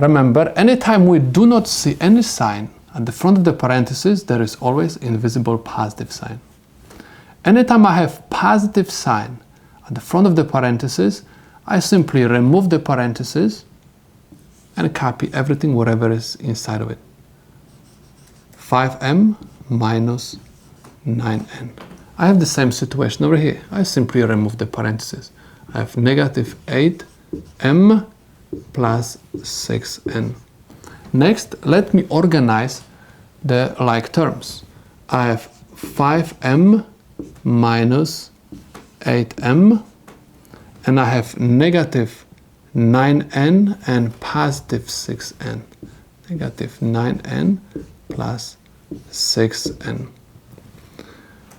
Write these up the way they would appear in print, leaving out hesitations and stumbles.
Remember, anytime we do not see any sign at the front of the parentheses, there is always invisible positive sign. Anytime I have positive sign at the front of the parentheses, I simply remove the parentheses and copy everything, whatever is inside of it. 5m minus 9n. I have the same situation over here. I simply remove the parentheses. I have negative 8m plus 6n. Next, let me organize the like terms. I have 5m minus 8m, and I have negative 9n and positive 6n. Negative 9n plus 6n.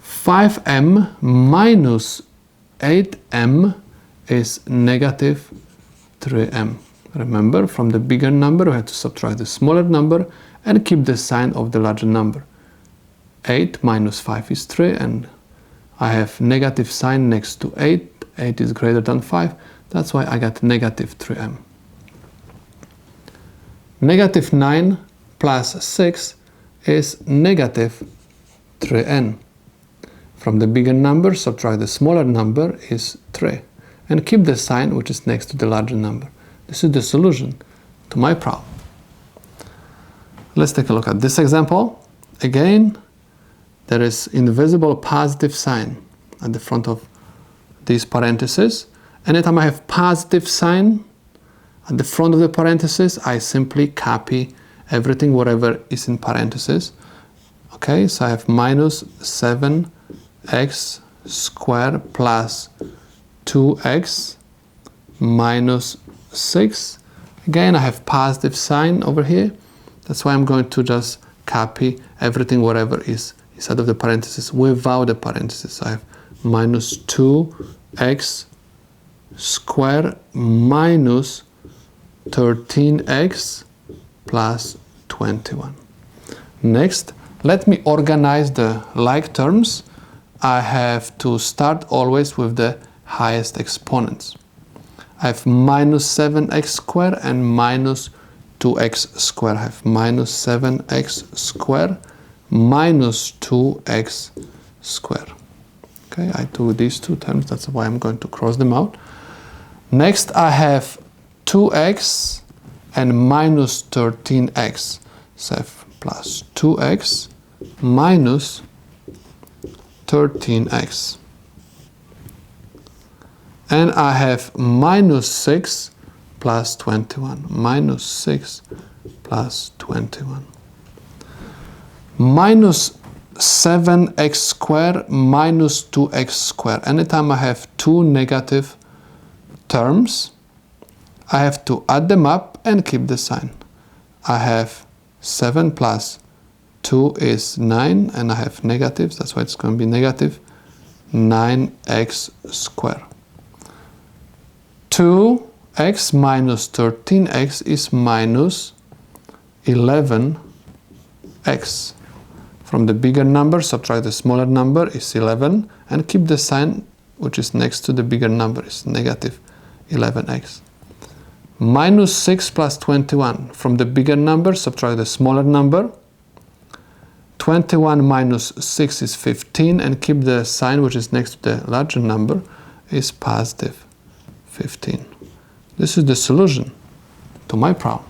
5m minus 8m is negative 3m. Remember, from the bigger number, we have to subtract the smaller number and keep the sign of the larger number. 8 minus 5 is 3, and I have negative sign next to 8. 8 is greater than 5. That's why I got negative 3m. Negative 9 plus 6 is negative 3n. From the bigger number, subtract the smaller number is 3. And keep the sign which is next to the larger number. This is the solution to my problem. Let's take a look at this example. Again, there is invisible positive sign at the front of these parentheses. Anytime I have positive sign at the front of the parentheses, I simply copy everything, whatever is in parentheses. Okay, so I have minus 7x squared plus 2x minus 6. Again, I have positive sign over here. That's why I'm going to just copy everything, whatever is inside of the parentheses without the parentheses. I have minus 2x squared minus 13x plus 21. Next, let me organize the like terms. I have to start always with the highest exponents. I have minus 7x squared and minus 2x squared. I have minus 7x squared minus 2x squared. Okay, I do these two terms, that's why I'm going to cross them out. Next, I have 2x and minus 13x. So I have plus 2x minus 13x. And I have minus 6 plus 21. Minus 6 plus 21. Minus 7x squared minus 2x squared. Anytime I have two negative terms, I have to add them up and keep the sign. I have 7 plus 2 is 9, and I have negatives, that's why it's going to be negative 9x squared. 2x minus 13x is minus 11x. From the bigger number, subtract the smaller number is 11, and keep the sign which is next to the bigger number is negative 11x. Minus 6 plus 21. From the bigger number, subtract the smaller number. 21 minus 6 is 15, and keep the sign which is next to the larger number is positive 15. This is the solution to my problem.